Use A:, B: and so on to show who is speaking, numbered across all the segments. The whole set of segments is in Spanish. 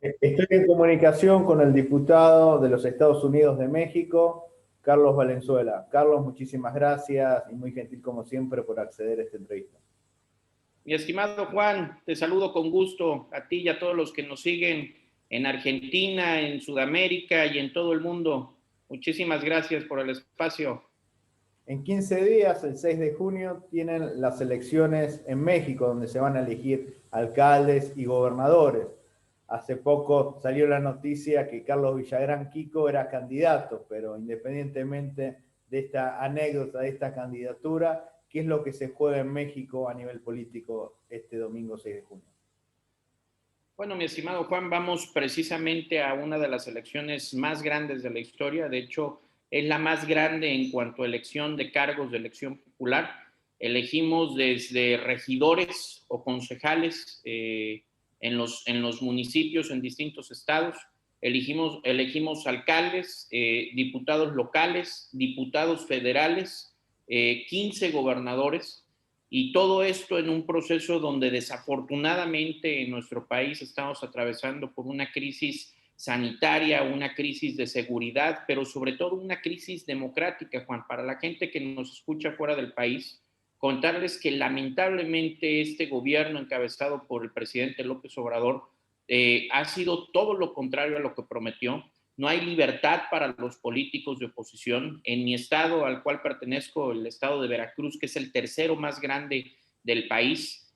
A: Estoy en comunicación con el diputado de los Estados Unidos de México, Carlos Valenzuela. Carlos, muchísimas gracias y muy gentil como siempre por acceder a esta entrevista.
B: Mi estimado Juan, te saludo con gusto a ti y a todos los que nos siguen en Argentina, en Sudamérica y en todo el mundo. Muchísimas gracias por el espacio.
A: En 15 días, el 6 de junio, tienen las elecciones en México, donde se van a elegir alcaldes y gobernadores. Hace poco salió la noticia que Carlos Villagrán Quico era candidato, pero independientemente de esta anécdota, de esta candidatura, ¿qué es lo que se juega en México a nivel político este domingo 6 de junio?
B: Bueno, mi estimado Juan, vamos precisamente a una de las elecciones más grandes de la historia. De hecho, es la más grande en cuanto a elección de cargos de elección popular. Elegimos desde regidores o concejales en los municipios, en distintos estados. Elegimos alcaldes, diputados locales, diputados federales, 15 gobernadores. Y todo esto en un proceso donde desafortunadamente en nuestro país estamos atravesando por una crisis sanitaria, una crisis de seguridad, pero sobre todo una crisis democrática, Juan. Para la gente que nos escucha fuera del país, contarles que lamentablemente este gobierno encabezado por el presidente López Obrador ha sido todo lo contrario a lo que prometió. No hay libertad para los políticos de oposición. En mi estado, al cual pertenezco, el estado de Veracruz, que es el tercero más grande del país,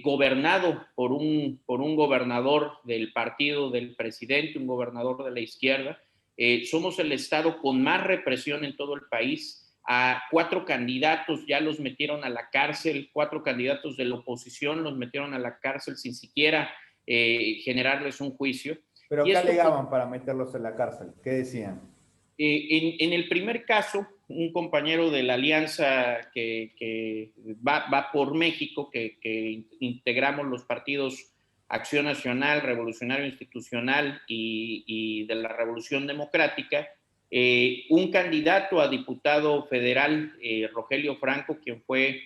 B: gobernado por un gobernador del partido del presidente, un gobernador de la izquierda. Somos el estado con más represión en todo el país. A 4 candidatos ya los metieron a la cárcel, 4 candidatos de la oposición los metieron a la cárcel sin siquiera generarles un juicio.
A: Pero
B: Y
A: ¿qué
B: esto
A: alegaban para meterlos en la cárcel? ¿Qué decían?
B: en el primer caso, un compañero de la alianza que va por México, que integramos los partidos Acción Nacional, Revolucionario Institucional y de la Revolución Democrática, un candidato a diputado federal, Rogelio Franco, quien fue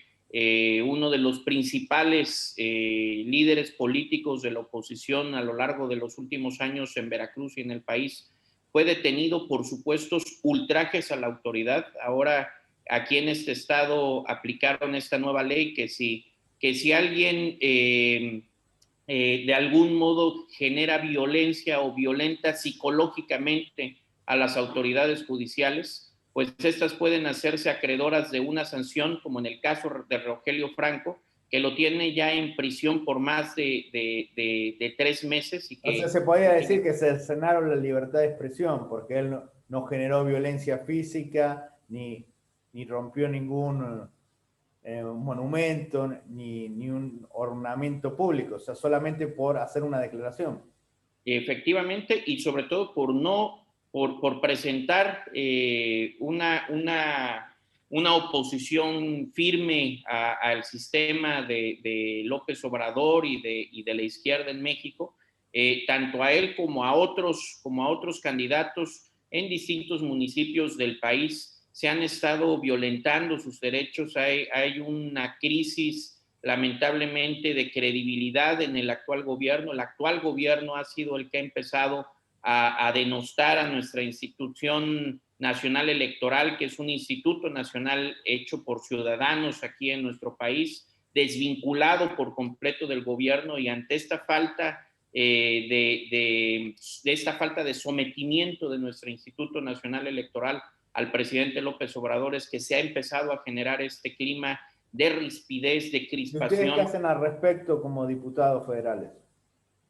B: uno de los principales líderes políticos de la oposición a lo largo de los últimos años en Veracruz y en el país, fue detenido por supuestos ultrajes a la autoridad. Ahora aquí en este estado aplicaron esta nueva ley que si alguien de algún modo genera violencia o violenta psicológicamente a las autoridades judiciales, pues estas pueden hacerse acreedoras de una sanción, como en el caso de Rogelio Franco, que lo tiene ya en prisión por más de 3 meses y
A: O sea,
B: que
A: se podía decir que cercenaron la libertad de expresión, porque él no generó violencia física, ni rompió ningún monumento, ni un ornamento público, o sea, solamente por hacer una declaración.
B: efectivamente, y sobre todo por no, por presentar una oposición firme al sistema de López Obrador y de la izquierda en México, tanto a él como a otros candidatos en distintos municipios del país se han estado violentando sus derechos. Hay una crisis lamentablemente de credibilidad en el actual gobierno. El actual gobierno ha sido el que ha empezado a denostar a nuestra institución nacional electoral, que es un instituto nacional hecho por ciudadanos aquí en nuestro país, desvinculado por completo del gobierno, y ante esta falta de esta falta de sometimiento de nuestro Instituto Nacional Electoral al presidente López Obrador es que se ha empezado a generar este clima de rispidez, de
A: ¿Y ustedes qué
B: crispación.
A: hacen al respecto como diputados federales?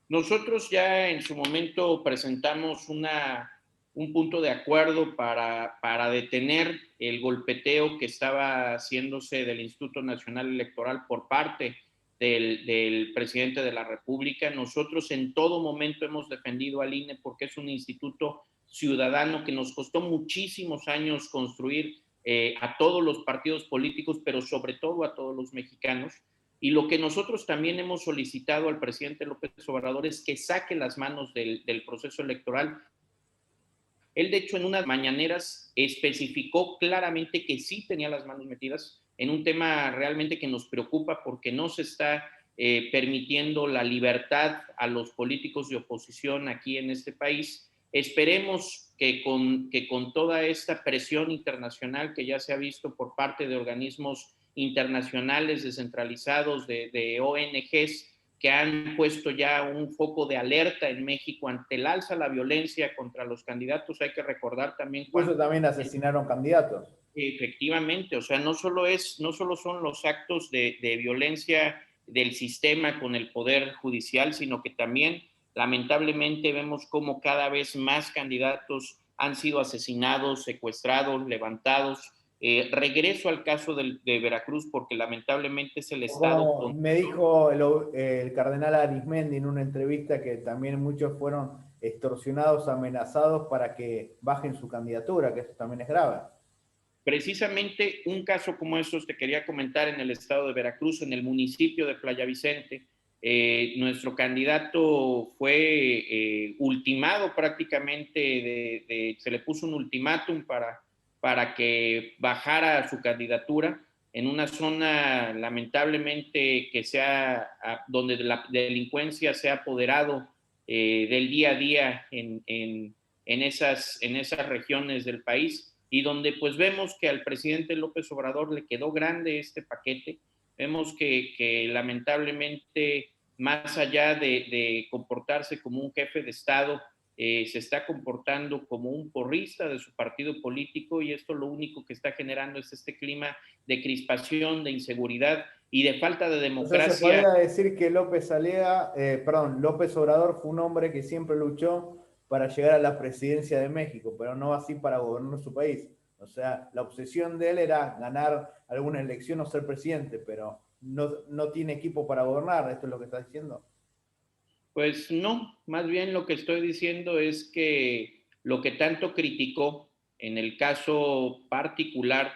B: Nosotros ya en su momento presentamos un punto de acuerdo para detener el golpeteo que estaba haciéndose del Instituto Nacional Electoral por parte del presidente de la República. Nosotros en todo momento hemos defendido al INE porque es un instituto ciudadano que nos costó muchísimos años construir a todos los partidos políticos, pero sobre todo a todos los mexicanos. Y lo que nosotros también hemos solicitado al presidente López Obrador es que saque las manos del proceso electoral. Él, de hecho, en unas mañaneras especificó claramente que sí tenía las manos metidas en un tema realmente que nos preocupa porque no se está permitiendo la libertad a los políticos de oposición aquí en este país. Esperemos que con toda esta presión internacional que ya se ha visto por parte de organismos internacionales descentralizados, de ONGs, que han puesto ya un foco de alerta en México ante el alza de la violencia contra los candidatos. Hay que recordar también,
A: Incluso
B: Juan,
A: también asesinaron candidatos.
B: efectivamente, o sea, no solo son los actos de violencia del sistema con el poder judicial, sino que también lamentablemente vemos cómo cada vez más candidatos han sido asesinados, secuestrados, levantados. Regreso al caso de Veracruz, porque lamentablemente es el estado
A: Como me dijo el cardenal Arismendi en una entrevista que también muchos fueron extorsionados, amenazados para que bajen su candidatura, que eso también es grave.
B: Precisamente un caso como estos te quería comentar en el estado de Veracruz, en el municipio de Playa Vicente. Nuestro candidato fue ultimado prácticamente, se le puso un ultimátum para que bajara su candidatura en una zona lamentablemente donde la delincuencia se ha apoderado del día a día en esas regiones del país, y donde pues vemos que al presidente López Obrador le quedó grande este paquete. Vemos que lamentablemente, más allá de comportarse como un jefe de Estado, se está comportando como un porrista de su partido político, y esto lo único que está generando es este clima de crispación, de inseguridad y de falta de
A: O sea, se
B: democracia.
A: podría decir que López Obrador fue un hombre que siempre luchó para llegar a la presidencia de México, pero no así para gobernar su país. O sea, la obsesión de él era ganar alguna elección o ser presidente, pero no tiene equipo para gobernar. ¿Esto es lo que está diciendo?
B: Pues no, más bien lo que estoy diciendo es que lo que tanto criticó en el caso particular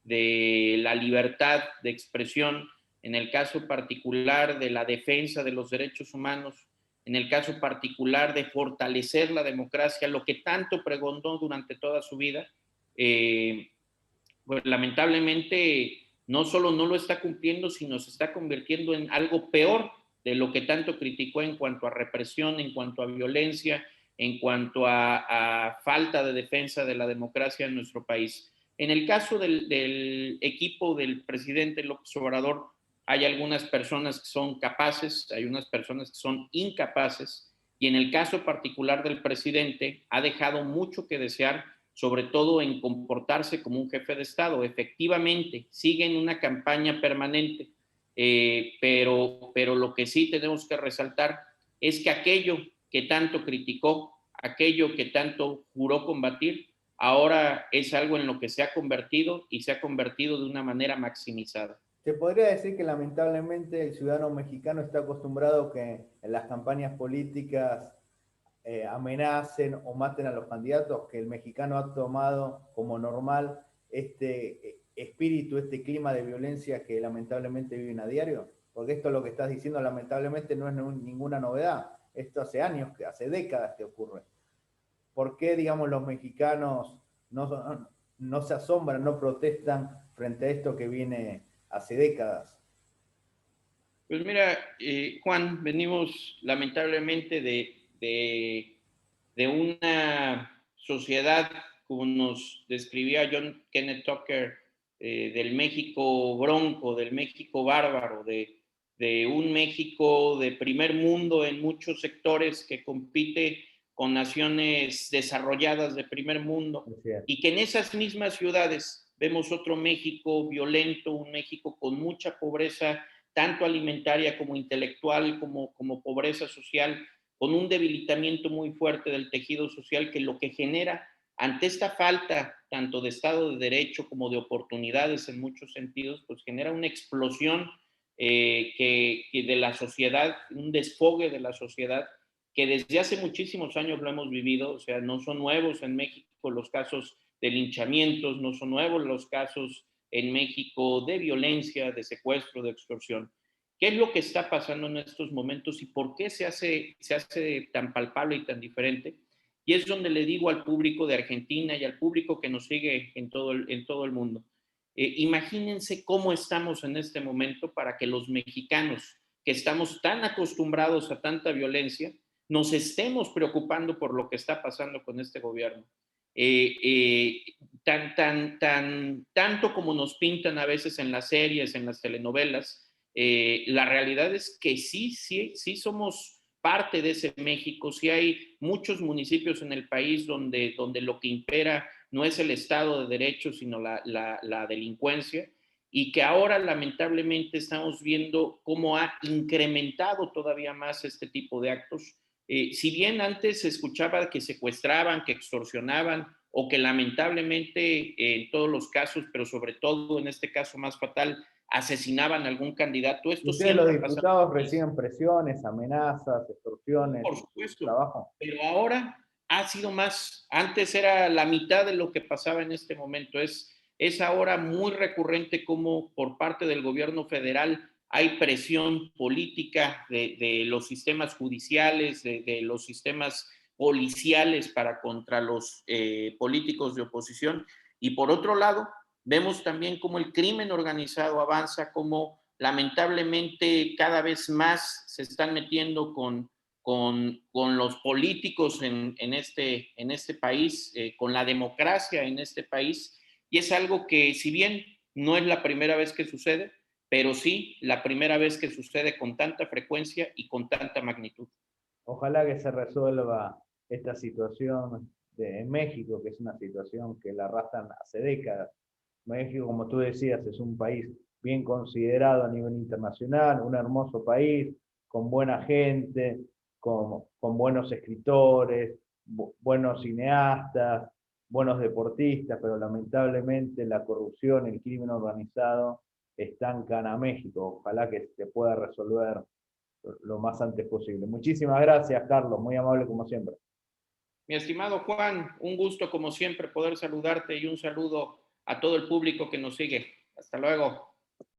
B: de la libertad de expresión, en el caso particular de la defensa de los derechos humanos, en el caso particular de fortalecer la democracia, lo que tanto pregonó durante toda su vida, pues lamentablemente no solo no lo está cumpliendo, sino se está convirtiendo en algo peor de lo que tanto criticó en cuanto a represión, en cuanto a violencia, en cuanto a falta de defensa de la democracia en nuestro país. En el caso del equipo del presidente López Obrador, hay algunas personas que son capaces, hay unas personas que son incapaces, y en el caso particular del presidente ha dejado mucho que desear, sobre todo en comportarse como un jefe de Estado. Efectivamente, sigue en una campaña permanente, pero lo que sí tenemos que resaltar es que aquello que tanto criticó, aquello que tanto juró combatir, ahora es algo en lo que se ha convertido, y se ha convertido de una manera maximizada.
A: Se podría decir que lamentablemente el ciudadano mexicano está acostumbrado que en las campañas políticas amenacen o maten a los candidatos, que el mexicano ha tomado como normal este espíritu, este clima de violencia que lamentablemente viven a diario. Porque esto lo que estás diciendo lamentablemente no es ninguna novedad. Esto hace años, hace décadas que ocurre. ¿Por qué, digamos, los mexicanos no se asombran, no protestan frente a esto que viene hace décadas?
B: Pues mira, Juan, venimos lamentablemente de una sociedad, como nos describía John Kenneth Tucker, del México bronco, del México bárbaro, de un México de primer mundo en muchos sectores, que compite con naciones desarrolladas de primer mundo, y que en esas mismas ciudades vemos otro México violento, un México con mucha pobreza, tanto alimentaria como intelectual, como pobreza social, con un debilitamiento muy fuerte del tejido social, que lo que genera ante esta falta tanto de Estado de Derecho como de oportunidades en muchos sentidos, pues genera una explosión que de la sociedad, un desfogue de la sociedad, que desde hace muchísimos años lo hemos vivido. O sea, no son nuevos en México los casos de linchamientos, no son nuevos los casos en México de violencia, de secuestro, de extorsión. ¿Qué es lo que está pasando en estos momentos y por qué se hace tan palpable y tan diferente? Y es donde le digo al público de Argentina y al público que nos sigue en todo el mundo, imagínense cómo estamos en este momento para que los mexicanos que estamos tan acostumbrados a tanta violencia, nos estemos preocupando por lo que está pasando con este gobierno. Eh, eh, tanto como nos pintan a veces en las series, en las telenovelas, la realidad es que sí somos parte de ese México, sí hay muchos municipios en el país donde lo que impera no es el Estado de Derecho, sino la delincuencia, y que ahora lamentablemente estamos viendo cómo ha incrementado todavía más este tipo de actos. Si bien antes se escuchaba que secuestraban, que extorsionaban o que lamentablemente en todos los casos, pero sobre todo en este caso más fatal, asesinaban a algún candidato,
A: ¿Y
B: esto
A: ustedes, los
B: siempre ha pasado.
A: diputados, reciben presiones, amenazas, extorsiones
B: Por
A: en su
B: supuesto,
A: trabajo?
B: pero ahora ha sido más. Antes era la mitad de lo que pasaba en este momento. Es ahora muy recurrente como por parte del gobierno federal hay presión política de los sistemas judiciales, de los sistemas policiales para contra los políticos de oposición. Y por otro lado, vemos también cómo el crimen organizado avanza, cómo lamentablemente cada vez más se están metiendo con los políticos en este país, con la democracia en este país, y es algo que si bien no es la primera vez que sucede, pero sí la primera vez que sucede con tanta frecuencia y con tanta magnitud.
A: Ojalá que se resuelva esta situación en México, que es una situación que la arrastran hace décadas. México, como tú decías, es un país bien considerado a nivel internacional, un hermoso país, con buena gente, con buenos escritores, buenos cineastas, buenos deportistas, pero lamentablemente la corrupción, el crimen organizado estancan a México. Ojalá que se pueda resolver lo más antes posible. Muchísimas gracias, Carlos, muy amable como siempre.
B: Mi estimado Juan, un gusto como siempre poder saludarte y un saludo a todo el público que nos sigue. Hasta luego.